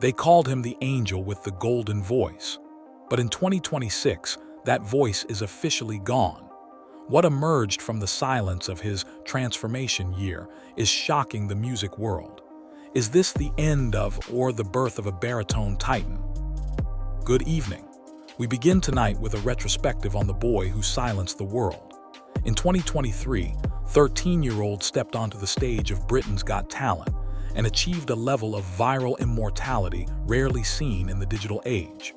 They called him the angel with the golden voice. But in 2026, that voice is officially gone. What emerged from the silence of his transformation year is shocking the music world. Is this the end of or the birth of a baritone titan? Good evening. We begin tonight with a retrospective on the boy who silenced the world. In 2023, 13-year-old stepped onto the stage of Britain's Got Talent and achieved a level of viral immortality rarely seen in the digital age.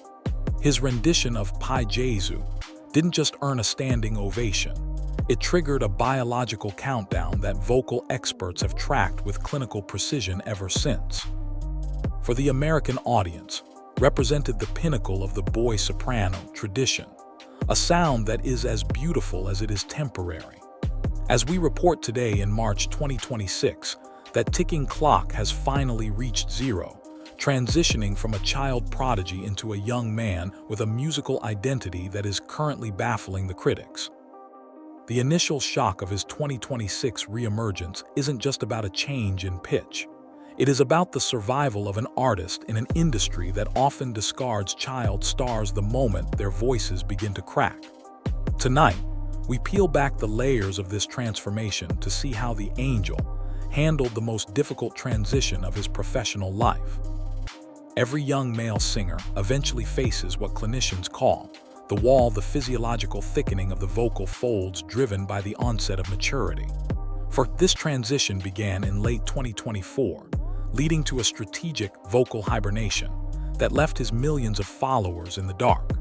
His rendition of Pai Jesu didn't just earn a standing ovation. It triggered a biological countdown that vocal experts have tracked with clinical precision ever since. For the American audience, represented the pinnacle of the boy soprano tradition, a sound that is as beautiful as it is temporary. As we report today in March 2026, that ticking clock has finally reached zero, transitioning from a child prodigy into a young man with a musical identity that is currently baffling the critics. The initial shock of his 2026 re-emergence isn't just about a change in pitch. It is about the survival of an artist in an industry that often discards child stars the moment their voices begin to crack. Tonight, we peel back the layers of this transformation to see how the angel handled the most difficult transition of his professional life. Every young male singer eventually faces what clinicians call the physiological thickening of the vocal folds driven by the onset of maturity. For this transition began in late 2024, leading to a strategic vocal hibernation that left his millions of followers in the dark.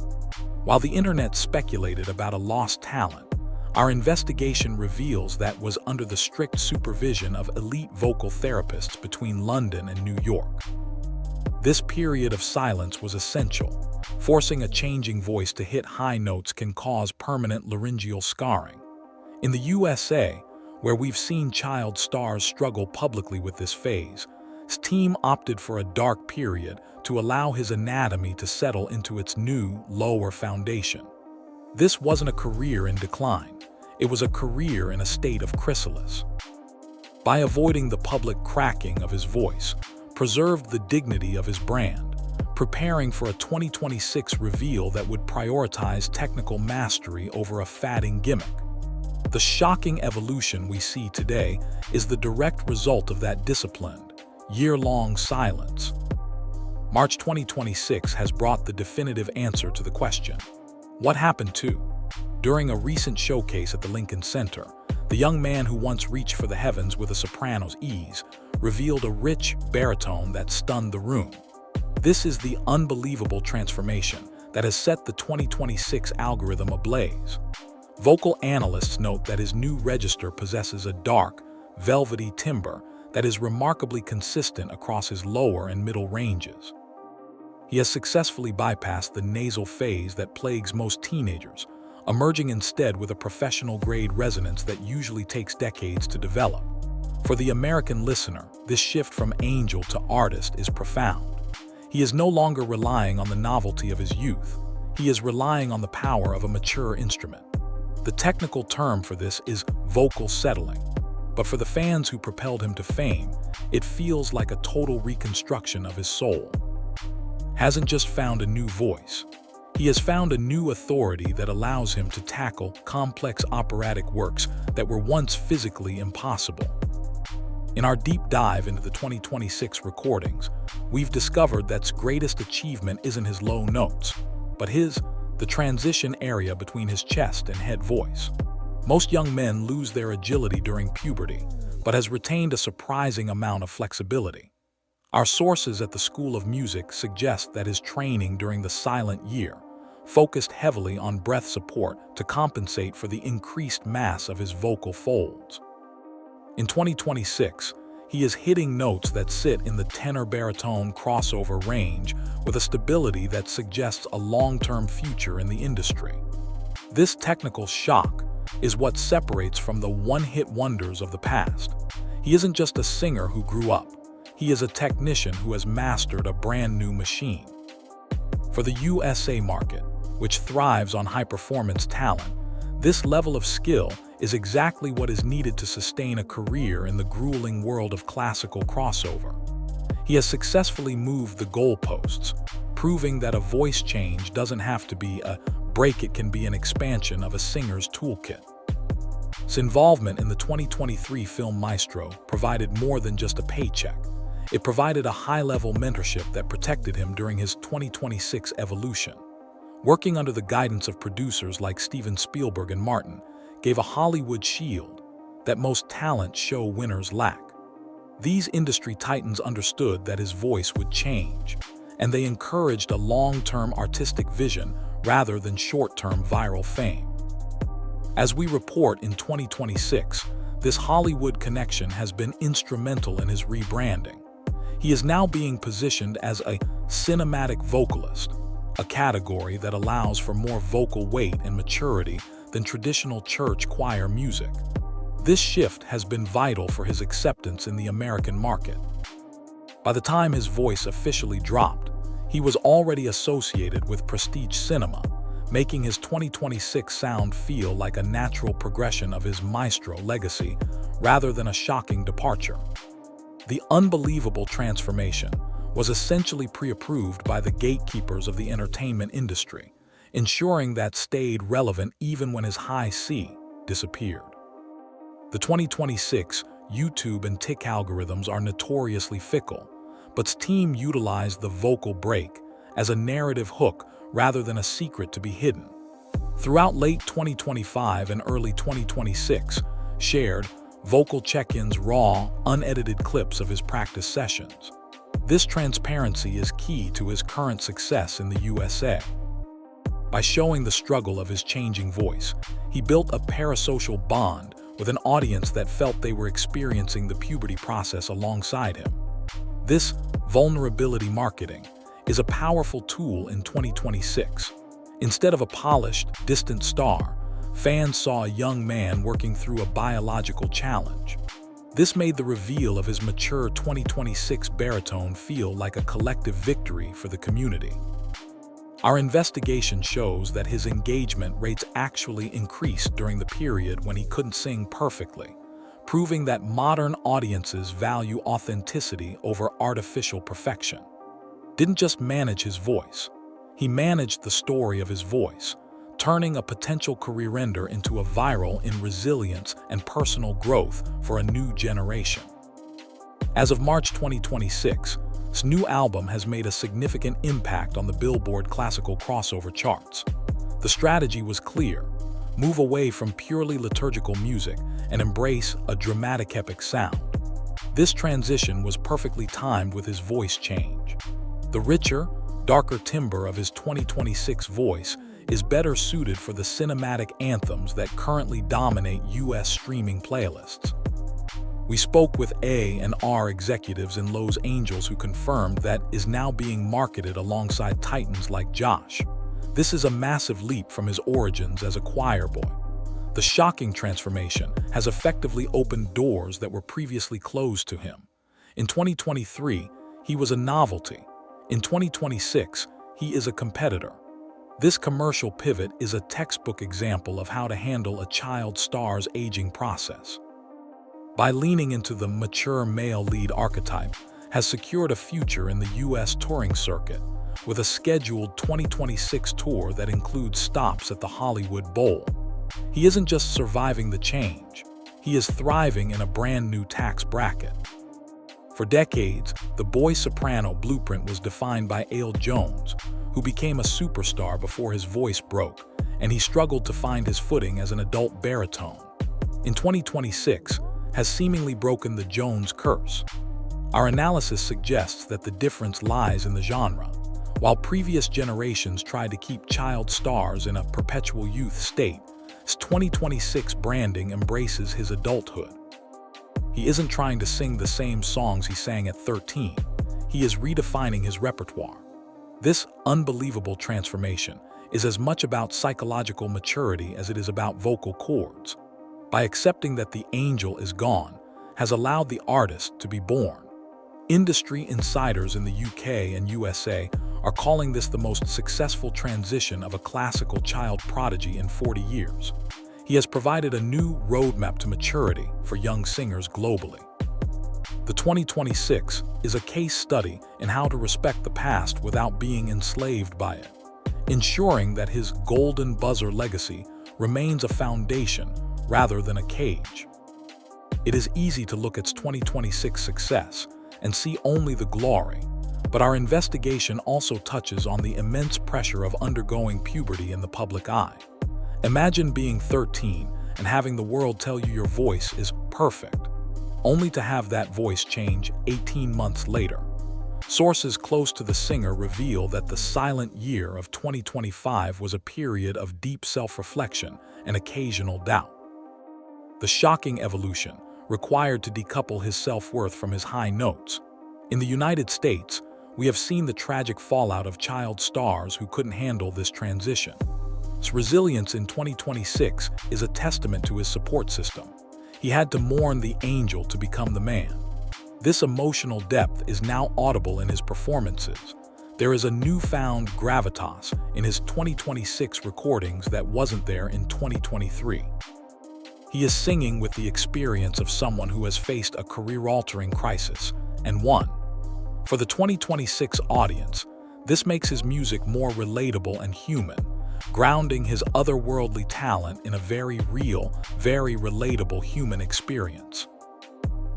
While the internet speculated about a lost talent, our investigation reveals that was under the strict supervision of elite vocal therapists between London and New York. This period of silence was essential. Forcing a changing voice to hit high notes can cause permanent laryngeal scarring. In the USA, where we've seen child stars struggle publicly with this phase, his team opted for a dark period to allow his anatomy to settle into its new, lower foundation. This wasn't a career in decline. It was a career in a state of chrysalis. By avoiding the public cracking of his voice, preserved the dignity of his brand, preparing for a 2026 reveal that would prioritize technical mastery over a fading gimmick. The shocking evolution we see today is the direct result of that disciplined, year-long silence. March 2026 has brought the definitive answer to the question, what happened to? During a recent showcase at the Lincoln Center, the young man who once reached for the heavens with a soprano's ease revealed a rich baritone that stunned the room. This is the unbelievable transformation that has set the 2026 algorithm ablaze. Vocal analysts note that his new register possesses a dark, velvety timbre that is remarkably consistent across his lower and middle ranges. He has successfully bypassed the nasal phase that plagues most teenagers, emerging instead with a professional-grade resonance that usually takes decades to develop. For the American listener, this shift from angel to artist is profound. He is no longer relying on the novelty of his youth. He is relying on the power of a mature instrument. The technical term for this is vocal settling. But for the fans who propelled him to fame, it feels like a total reconstruction of his soul. Hasn't just found a new voice. He has found a new authority that allows him to tackle complex operatic works that were once physically impossible. In our deep dive into the 2026 recordings, we've discovered that his greatest achievement isn't his low notes, but the transition area between his chest and head voice. Most young men lose their agility during puberty, but has retained a surprising amount of flexibility. Our sources at the School of Music suggest that his training during the silent year focused heavily on breath support to compensate for the increased mass of his vocal folds. In 2026, he is hitting notes that sit in the tenor-baritone crossover range with a stability that suggests a long-term future in the industry. This technical shock is what separates from the one-hit wonders of the past. He isn't just a singer who grew up. He is a technician who has mastered a brand new machine. For the USA market, which thrives on high-performance talent, this level of skill is exactly what is needed to sustain a career in the grueling world of classical crossover. He has successfully moved the goalposts, proving that a voice change doesn't have to be a break, it can be an expansion of a singer's toolkit. His involvement in the 2023 film Maestro provided more than just a paycheck. It provided a high-level mentorship that protected him during his 2026 evolution. Working under the guidance of producers like Steven Spielberg and Martin gave a Hollywood shield that most talent show winners lack. These industry titans understood that his voice would change, and they encouraged a long-term artistic vision rather than short-term viral fame. As we report in 2026, this Hollywood connection has been instrumental in his rebranding. He is now being positioned as a cinematic vocalist, a category that allows for more vocal weight and maturity than traditional church choir music. This shift has been vital for his acceptance in the American market. By the time his voice officially dropped, he was already associated with prestige cinema, making his 2026 sound feel like a natural progression of his Maestro legacy rather than a shocking departure. The unbelievable transformation was essentially pre-approved by the gatekeepers of the entertainment industry, ensuring that stayed relevant even when his high C disappeared. The 2026 YouTube and TikTok algorithms are notoriously fickle, but his team utilized the vocal break as a narrative hook rather than a secret to be hidden. Throughout late 2025 and early 2026, shared vocal check-ins raw, unedited clips of his practice sessions. This transparency is key to his current success in the USA. By showing the struggle of his changing voice, he built a parasocial bond with an audience that felt they were experiencing the puberty process alongside him. This vulnerability marketing is a powerful tool in 2026. Instead of a polished, distant star, fans saw a young man working through a biological challenge. This made the reveal of his mature 2026 baritone feel like a collective victory for the community. Our investigation shows that his engagement rates actually increased during the period when he couldn't sing perfectly, proving that modern audiences value authenticity over artificial perfection. Didn't just manage his voice, he managed the story of his voice, turning a potential career ender into a viral in resilience and personal growth for a new generation. As of March 2026, his new album has made a significant impact on the Billboard classical crossover charts. The strategy was clear: move away from purely liturgical music and embrace a dramatic epic sound. This transition was perfectly timed with his voice change. The richer, darker timbre of his 2026 voice is better suited for the cinematic anthems that currently dominate US streaming playlists. We spoke with A&R executives in Los Angeles who confirmed that is now being marketed alongside titans like Josh. This is a massive leap from his origins as a choir boy. The shocking transformation has effectively opened doors that were previously closed to him. In 2023, he was a novelty. In 2026, he is a competitor. This commercial pivot is a textbook example of how to handle a child star's aging process. By leaning into the mature male lead archetype, has secured a future in the US touring circuit, with a scheduled 2026 tour that includes stops at the Hollywood Bowl. He isn't just surviving the change, he is thriving in a brand new tax bracket. For decades, the boy soprano blueprint was defined by Ale Jones, who became a superstar before his voice broke, and he struggled to find his footing as an adult baritone. In 2026, has seemingly broken the Jones curse. Our analysis suggests that the difference lies in the genre. While previous generations tried to keep child stars in a perpetual youth state, his 2026 branding embraces his adulthood. He isn't trying to sing the same songs he sang at 13. He is redefining his repertoire. This unbelievable transformation is as much about psychological maturity as it is about vocal cords. By accepting that the angel is gone, has allowed the artist to be born. Industry insiders in the UK and USA are calling this the most successful transition of a classical child prodigy in 40 years. He has provided a new roadmap to maturity for young singers globally. The The 2026 is a case study in how to respect the past without being enslaved by it, ensuring that his golden buzzer legacy remains a foundation rather than a cage. It is easy to look at its 2026 success and see only the glory, but our investigation also touches on the immense pressure of undergoing puberty in the public eye. Imagine being 13 and having the world tell you your voice is perfect, only to have that voice change 18 months later. Sources close to the singer reveal that the silent year of 2025 was a period of deep self-reflection and occasional doubt. The shocking evolution required to decouple his self-worth from his high notes. In the United States, we have seen the tragic fallout of child stars who couldn't handle this transition. His resilience in 2026 is a testament to his support system. He had to mourn the angel to become the man. This emotional depth is now audible in his performances. There is a newfound gravitas in his 2026 recordings that wasn't there in 2023. He is singing with the experience of someone who has faced a career-altering crisis and won. For the 2026 audience, this makes his music more relatable and human, grounding his otherworldly talent in a very real, very relatable human experience.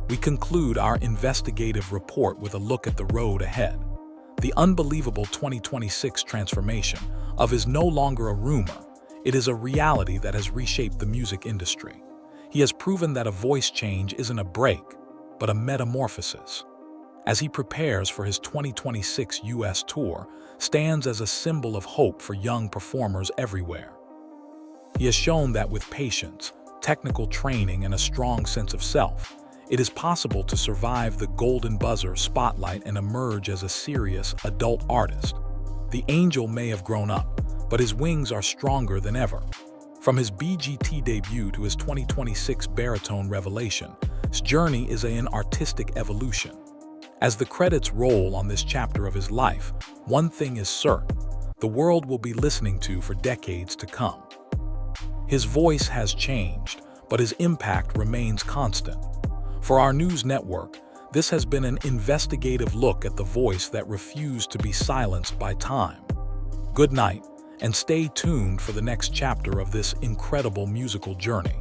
We conclude our investigative report with a look at the road ahead. The unbelievable 2026 transformation of is no longer a rumor. It is a reality that has reshaped the music industry. He has proven that a voice change isn't a break, but a metamorphosis. As he prepares for his 2026 US tour, stands as a symbol of hope for young performers everywhere. He has shown that with patience, technical training, and a strong sense of self, it is possible to survive the golden buzzer spotlight and emerge as a serious adult artist. The angel may have grown up, but his wings are stronger than ever. From his BGT debut to his 2026 baritone revelation, his journey is an artistic evolution. As the credits roll on this chapter of his life, one thing is certain: the world will be listening to for decades to come. His voice has changed, but his impact remains constant. For our news network, this has been an investigative look at the voice that refused to be silenced by time. Good night, and stay tuned for the next chapter of this incredible musical journey.